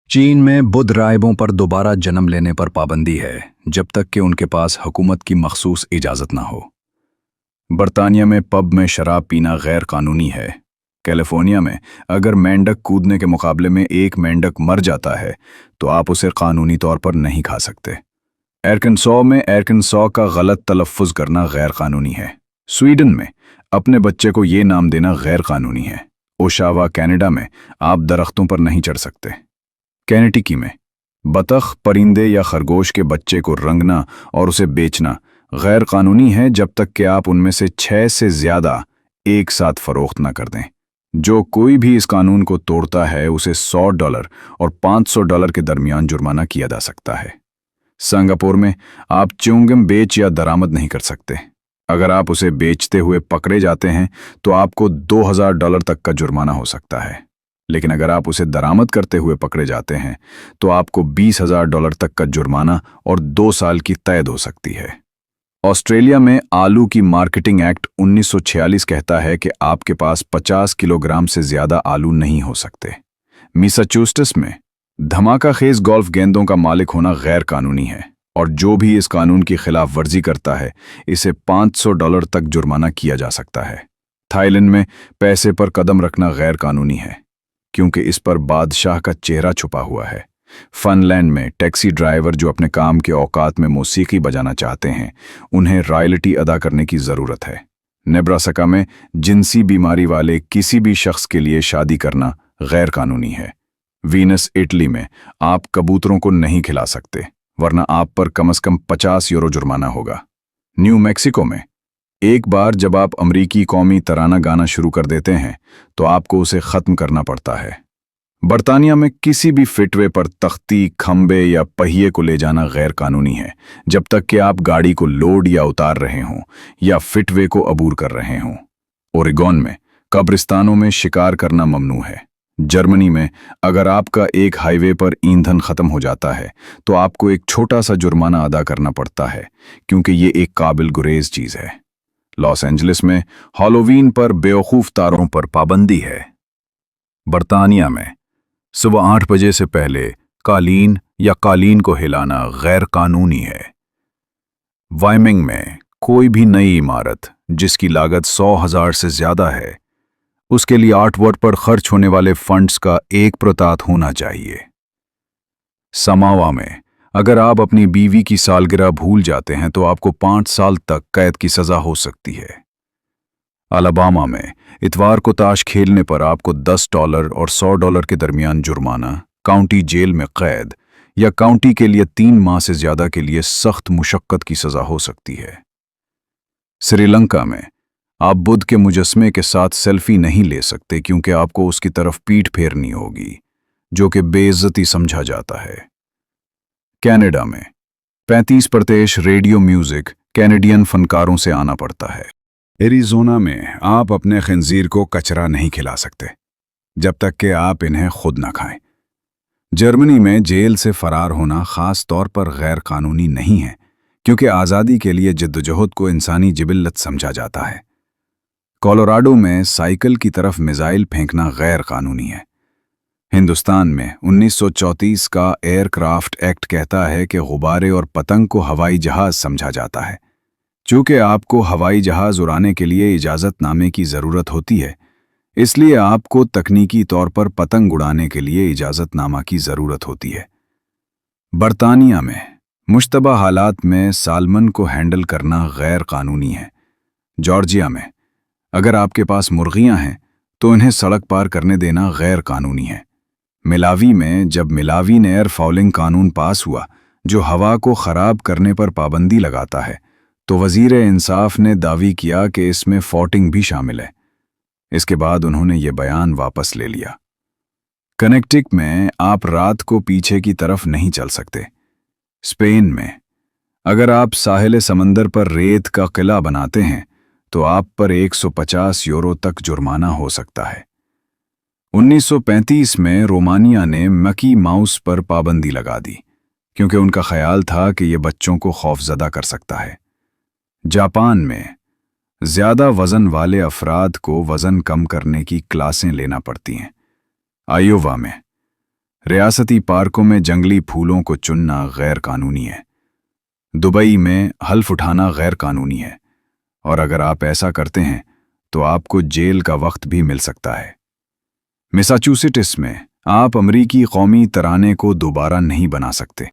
चीन में बुद्ध राहिबों पर दोबारा जन्म लेने पर पाबंदी है जब तक कि उनके पास हुकूमत की मखसूस इजाज़त ना हो। बरतानिया में पब में शराब पीना गैर कानूनी है। कैलिफोर्निया में अगर मेंढक कूदने के मुकाबले में एक मेंढक मर जाता है तो आप उसे कानूनी तौर पर नहीं खा सकते। एरकनसॉ में एरकनसॉ का गलत तलफ़्फ़ुज़ करना गैर कानूनी है। स्वीडन में अपने बच्चे को ये नाम देना गैर कानूनी है। ओशावा कनाडा में आप दरख्तों पर नहीं चढ़ सकते। कैनेटिकी में बतख, परिंदे या खरगोश के बच्चे को रंगना और उसे बेचना गैर कानूनी है जब तक कि आप उनमें से 6 से ज़्यादा एक साथ फरोख्त न कर दें। जो कोई भी इस कानून को तोड़ता है उसे $100 और $500 के दरमियान जुर्माना किया जा सकता है। सिंगापुर में आप च्युइंगम बेच या दरामद नहीं कर सकते। अगर आप उसे बेचते हुए पकड़े जाते हैं तो आपको $2000 तक का जुर्माना हो सकता है, लेकिन अगर आप उसे दरामद करते हुए पकड़े जाते हैं तो आपको $20,000 तक का जुर्माना और 2 साल की कैद हो सकती है। ऑस्ट्रेलिया में आलू की मार्केटिंग एक्ट 1946 कहता है कि आपके पास 50 किलोग्राम से ज़्यादा आलू नहीं हो सकते। मैसाचुसेट्स में धमाका खेज गोल्फ गेंदों का मालिक होना गैर कानूनी है और जो भी इस कानून की खिलाफ वर्जी करता है इसे $500 तक जुर्माना किया जा सकता है। थाईलैंड में पैसे पर कदम रखना गैर कानूनी है क्योंकि इस पर बादशाह का चेहरा छुपा हुआ है। फिनलैंड में टैक्सी ड्राइवर जो अपने काम के औकात में मौसीकी बजाना चाहते हैं उन्हें रॉयल्टी अदा करने की ज़रूरत है। नेब्रास्का में जिनसी बीमारी वाले किसी भी शख्स के लिए शादी करना गैर कानूनी है। वीनस इटली में आप कबूतरों को नहीं खिला सकते वरना आप पर कम से कम €50 जुर्माना होगा। न्यू मैक्सिको में एक बार जब आप अमरीकी कौमी तराना गाना शुरू कर देते हैं तो आपको उसे ख़त्म करना पड़ता है। बरतानिया में किसी भी फिटवे पर तख्ती, खंबे या पहिए को ले जाना गैर कानूनी है जब तक कि आप गाड़ी को लोड या उतार रहे हों या फिटवे को अबूर कर रहे हों। ओरेगॉन में कब्रिस्तानों में शिकार करना ममनू है। जर्मनी में अगर आपका एक हाईवे पर ईंधन ख़त्म हो जाता है तो आपको एक छोटा सा जुर्माना अदा करना पड़ता है क्योंकि ये एक काबिल गुरेज चीज़ है। लॉस एंजलिस में हैलोवीन पर बेवकूफ़ तारों पर पाबंदी है। बरतानिया में सुबह 8 बजे से पहले कालीन या कालीन को हिलाना गैर कानूनी है। वायमिंग में कोई भी नई इमारत जिसकी लागत 100,000 से ज़्यादा है उसके लिए आर्टवर्क पर खर्च होने वाले फंड्स का 1% होना चाहिए। समावा में अगर आप अपनी बीवी की सालगिरह भूल जाते हैं तो आपको 5 साल तक कैद की सज़ा हो सकती है। अलाबामा में इतवार को ताश खेलने पर आपको $10 और $100 के दरमियान जुर्माना, काउंटी जेल में कैद या काउंटी के लिए 3 माह से ज़्यादा के लिए सख्त मुशक्कत की सज़ा हो सकती है। श्रीलंका में आप बुद्ध के मुजस्मे के साथ सेल्फी नहीं ले सकते क्योंकि आपको उसकी तरफ पीठ फेरनी होगी, जो कि बेइज्जती समझा जाता है। कनाडा में 35% रेडियो म्यूजिक कैनेडियन फनकारों से आना पड़ता है। एरिज़ोना में आप अपने खंजीर को कचरा नहीं खिला सकते जब तक कि आप इन्हें खुद न खाएं। जर्मनी में जेल से फरार होना खास तौर पर गैर कानूनी नहीं है क्योंकि आज़ादी के लिए जद्दोजहद को इंसानी जिबिल्लत समझा जाता है। कोलोराडो में साइकिल की तरफ मिसाइल फेंकना गैर कानूनी है। हिंदुस्तान में 1934 का एयरक्राफ्ट एक्ट कहता है कि गुब्बारे और पतंग को हवाई जहाज़ समझा जाता है। चूँकि आपको हवाई जहाज़ उड़ाने के लिए इजाज़तनामे की ज़रूरत होती है, इसलिए आपको तकनीकी तौर पर पतंग उड़ाने के लिए इजाज़तनामा की ज़रूरत होती है। बरतानिया में मुश्तबा हालात में सालमन को हैंडल करना गैर कानूनी है। जॉर्जिया में अगर आपके पास मुर्गियां हैं तो इन्हें सड़क पार करने देना गैर कानूनी है। मिलावी में जब मिलावीन एयर फाउलिंग कानून पास हुआ जो हवा को ख़राब करने पर पाबंदी लगाता है तो वज़ीर इंसाफ ने दावी किया कि इसमें फॉटिंग भी शामिल है। इसके बाद उन्होंने ये बयान वापस ले लिया। कनेक्टिकट में आप रात को पीछे की तरफ नहीं चल सकते। स्पेन में अगर आप साहिल समंदर पर रेत का किला बनाते हैं तो आप पर €150 तक जुर्माना हो सकता है। 1935 में रोमानिया ने मकी माउस पर पाबंदी लगा दी क्योंकि उनका ख्याल था कि यह बच्चों को खौफजदा कर सकता है। जापान में ज़्यादा वज़न वाले अफराद को वज़न कम करने की क्लासें लेना पड़ती हैं। आयोवा में रियासती पार्कों में जंगली फूलों को चुनना गैर कानूनी है। दुबई में हल्फ उठाना गैर कानूनी है, और अगर आप ऐसा करते हैं तो आपको जेल का वक्त भी मिल सकता है। मैसाचुसेट्स में आप अमरीकी कौमी तराने को दोबारा नहीं बना सकते।